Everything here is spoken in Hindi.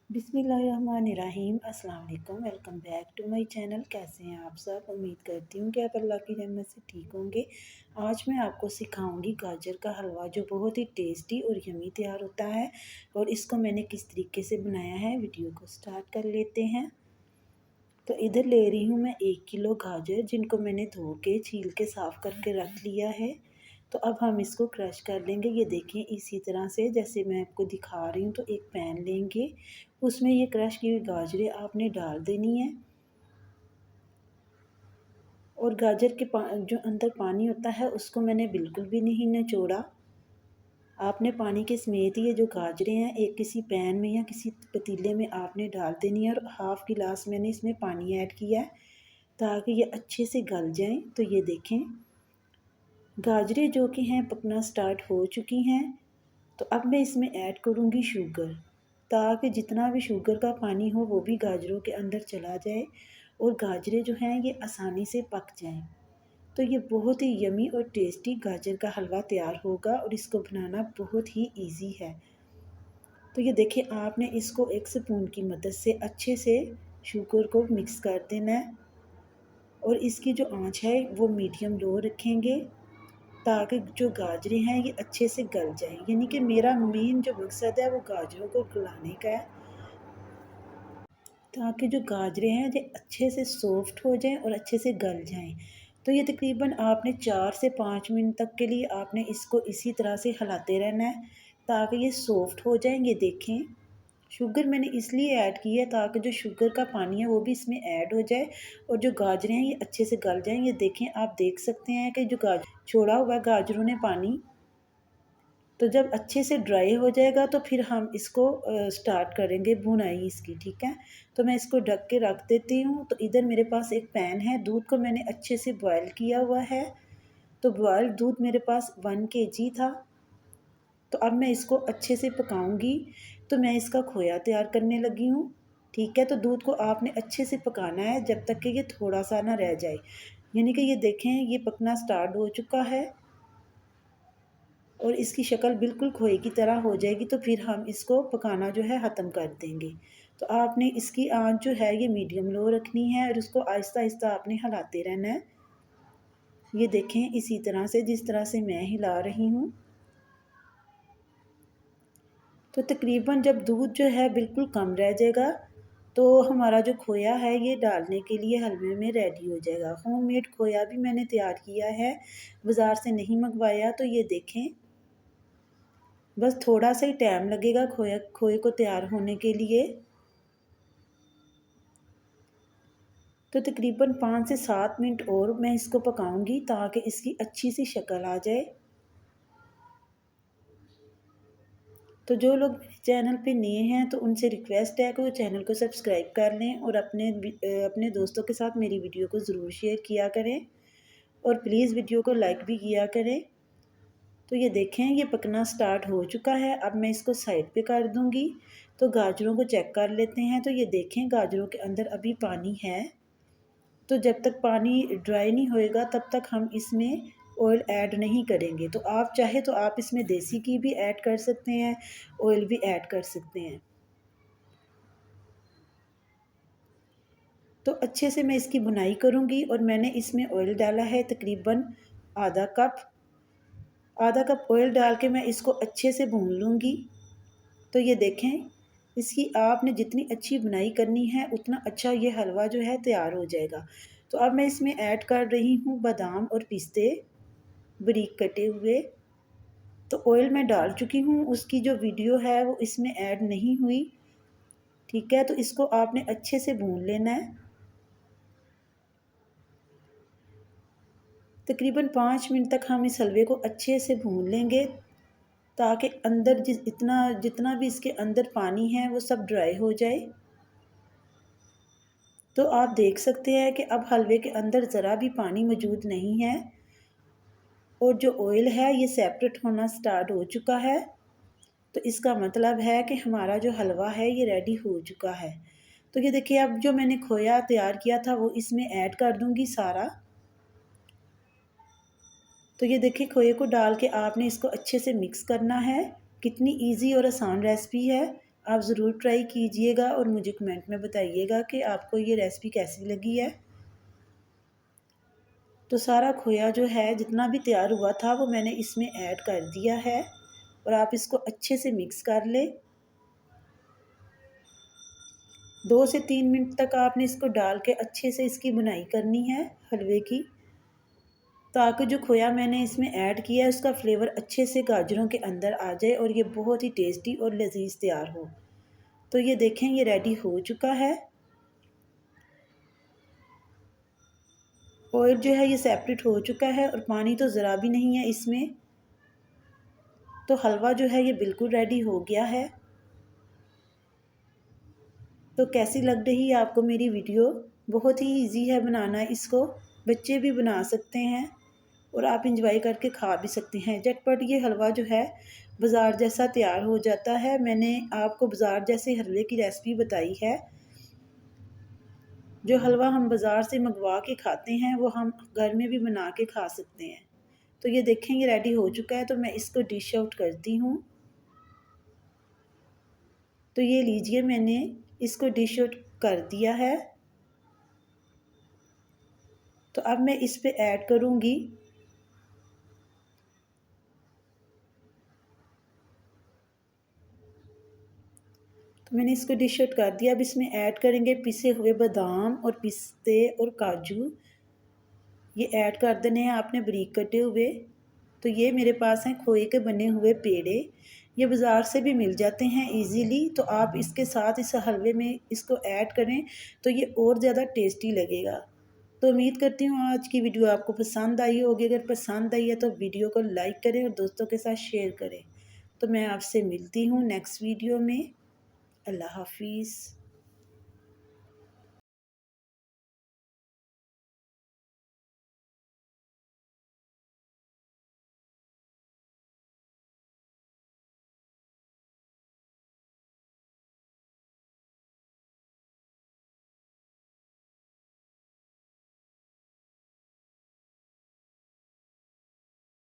बिस्मिल्लाहिर्रहमानिर्रहीम। अस्सलाम वालेकुम। Welcome back to my channel. कैसे हैं आप सब? उम्मीद करती हूँ कि आप अल्लाह की रहमत से ठीक होंगे। आज मैं आपको सिखाऊंगी गाजर का हलवा, जो बहुत ही टेस्टी और यमी तैयार होता है। और इसको मैंने किस तरीके से बनाया है, वीडियो को स्टार्ट कर लेते हैं। तो इधर ले रही हूँ मैं 1 किलो गाजर, जिनको मैंने धो के छील के साफ़ करके रख लिया है। तो अब हम इसको क्रश कर लेंगे। ये देखें, इसी तरह से जैसे मैं आपको दिखा रही हूँ। तो एक पैन लेंगे, उसमें ये क्रश की हुई गाजरें आपने डाल देनी है। और गाजर के जो अंदर पानी होता है उसको मैंने बिल्कुल भी नहीं निचोड़ा। आपने पानी के समेत ये जो गाजरें हैं, एक किसी पैन में या किसी पतीले में आपने डाल देनी है। और हाफ़ गिलास मैंने इसमें पानी ऐड किया है ताकि ये अच्छे से गल जाएं। तो ये देखें, गाजरें जो कि हैं पकना स्टार्ट हो चुकी हैं। तो अब मैं इसमें ऐड करूँगी शुगर, ताकि जितना भी शुगर का पानी हो वो भी गाजरों के अंदर चला जाए और गाजरें जो हैं ये आसानी से पक जाएं। तो ये बहुत ही यमी और टेस्टी गाजर का हलवा तैयार होगा और इसको बनाना बहुत ही इजी है। तो ये देखिए, आपने इसको एक स्पून की मदद से अच्छे से शुगर को मिक्स कर देना है। और इसकी जो आंच है वो मीडियम लो रखेंगे, ताकि जो गाजरें हैं ये अच्छे से गल जाएं। यानी कि मेरा मेन जो मकसद है वो गाजरों को गलाने का है, ताकि जो गाजरें हैं ये अच्छे से सॉफ्ट हो जाएं और अच्छे से गल जाएं। तो ये तकरीबन आपने 4 से 5 मिनट तक के लिए आपने इसको इसी तरह से हिलाते रहना है, ताकि ये सॉफ्ट हो जाएं। ये देखें, शुगर मैंने इसलिए ऐड की है ताकि जो शुगर का पानी है वो भी इसमें ऐड हो जाए और जो गाजरें हैं ये अच्छे से गल जाएं। ये देखें, आप देख सकते हैं कि जो छोड़ा हुआ है गाजरों ने पानी, तो जब अच्छे से ड्राई हो जाएगा तो फिर हम इसको स्टार्ट करेंगे भुनाई इसकी। ठीक है, तो मैं इसको ढक के रख देती हूँ। तो इधर मेरे पास एक पैन है, दूध को मैंने अच्छे से बॉयल किया हुआ है। तो बॉयल दूध मेरे पास 1 kg था। तो अब मैं इसको अच्छे से पकाऊंगी। तो मैं इसका खोया तैयार करने लगी हूँ। ठीक है, तो दूध को आपने अच्छे से पकाना है जब तक कि ये थोड़ा सा ना रह जाए। यानी कि ये देखें, ये पकना स्टार्ट हो चुका है और इसकी शक्ल बिल्कुल खोए की तरह हो जाएगी। तो फिर हम इसको पकाना जो है ख़त्म कर देंगे। तो आपने इसकी आंच जो है ये मीडियम लो रखनी है और उसको आहिस्ता आहिस्ता आपने हिलाते रहना है। ये देखें, इसी तरह से जिस तरह से मैं हिला रही हूँ। तो तकरीबन जब दूध जो है बिल्कुल कम रह जाएगा, तो हमारा जो खोया है ये डालने के लिए हलवे में रेडी हो जाएगा। होममेड खोया भी मैंने तैयार किया है, बाज़ार से नहीं मंगवाया। तो ये देखें, बस थोड़ा सा ही टाइम लगेगा खोए को तैयार होने के लिए। तो तकरीबन 5 से 7 मिनट और मैं इसको पकाऊंगी, ताकि इसकी अच्छी सी शक्ल आ जाए। तो जो लोग मेरे चैनल पे नए हैं तो उनसे रिक्वेस्ट है कि वो चैनल को सब्सक्राइब कर लें और अपने दोस्तों के साथ मेरी वीडियो को ज़रूर शेयर किया करें और प्लीज़ वीडियो को लाइक भी किया करें। तो ये देखें, ये पकना स्टार्ट हो चुका है। अब मैं इसको साइड पे कर दूंगी। तो गाजरों को चेक कर लेते हैं। तो ये देखें, गाजरों के अंदर अभी पानी है। तो जब तक पानी ड्राई नहीं होएगा तब तक हम इसमें ऑयल ऐड नहीं करेंगे। तो आप चाहे तो आप इसमें देसी घी भी ऐड कर सकते हैं, ऑयल भी ऐड कर सकते हैं। तो अच्छे से मैं इसकी बुनाई करूँगी और मैंने इसमें ऑयल डाला है तकरीबन आधा कप। आधा कप ऑयल डाल के मैं इसको अच्छे से भून लूँगी। तो ये देखें, इसकी आपने जितनी अच्छी बुनाई करनी है उतना अच्छा ये हलवा जो है तैयार हो जाएगा। तो अब मैं इसमें ऐड कर रही हूँ बादाम और पिस्ते बारीक कटे हुए। तो ऑयल मैं डाल चुकी हूँ, उसकी जो वीडियो है वो इसमें ऐड नहीं हुई। ठीक है, तो इसको आपने अच्छे से भून लेना है। तकरीबन 5 मिनट तक हम इस हलवे को अच्छे से भून लेंगे, ताकि अंदर जितना भी इसके अंदर पानी है वो सब ड्राई हो जाए। तो आप देख सकते हैं कि अब हलवे के अंदर ज़रा भी पानी मौजूद नहीं है और जो ऑयल है ये सेपरेट होना स्टार्ट हो चुका है। तो इसका मतलब है कि हमारा जो हलवा है ये रेडी हो चुका है। तो ये देखिए, अब जो मैंने खोया तैयार किया था वो इसमें ऐड कर दूंगी सारा। तो ये देखिए, खोए को डाल के आपने इसको अच्छे से मिक्स करना है। कितनी इजी और आसान रेसिपी है, आप ज़रूर ट्राई कीजिएगा और मुझे कमेंट में बताइएगा कि आपको ये रेसिपी कैसी लगी है। तो सारा खोया जो है जितना भी तैयार हुआ था वो मैंने इसमें ऐड कर दिया है और आप इसको अच्छे से मिक्स कर लें। 2 से 3 मिनट तक आपने इसको डाल के अच्छे से इसकी बुनाई करनी है हलवे की, ताकि जो खोया मैंने इसमें ऐड किया है उसका फ्लेवर अच्छे से गाजरों के अंदर आ जाए और ये बहुत ही टेस्टी और लजीज तैयार हो। तो ये देखें, ये रेडी हो चुका है। ऑयल जो है ये सेपरेट हो चुका है और पानी तो ज़रा भी नहीं है इसमें। तो हलवा जो है ये बिल्कुल रेडी हो गया है। तो कैसी लग रही है आपको मेरी वीडियो? बहुत ही इजी है बनाना, इसको बच्चे भी बना सकते हैं और आप इंजॉय करके खा भी सकते हैं। झटपट ये हलवा जो है बाज़ार जैसा तैयार हो जाता है। मैंने आपको बाज़ार जैसे हलवे की रेसिपी बताई है। जो हलवा हम बाज़ार से मंगवा के खाते हैं वो हम घर में भी बना के खा सकते हैं। तो ये देखें, ये रेडी हो चुका है। तो मैं इसको डिश आउट करती हूँ। तो ये लीजिए, मैंने इसको डिश आउट कर दिया है। तो अब मैं इस पे ऐड करूँगी तो मैंने इसको डिश आउट कर दिया। अब इसमें ऐड करेंगे पिसे हुए बादाम और पिस्ते और काजू। ये ऐड कर देने हैं आपने बारीक कटे हुए। तो ये मेरे पास हैं खोए के बने हुए पेड़े। ये बाज़ार से भी मिल जाते हैं इजीली। तो आप इसके साथ इस हलवे में इसको ऐड करें तो ये और ज़्यादा टेस्टी लगेगा। तो उम्मीद करती हूँ आज की वीडियो आपको पसंद आई होगी। अगर पसंद आई है तो वीडियो को लाइक करें और दोस्तों के साथ शेयर करें। तो मैं आपसे मिलती हूँ नेक्स्ट वीडियो में। अल्लाह हाफिज़।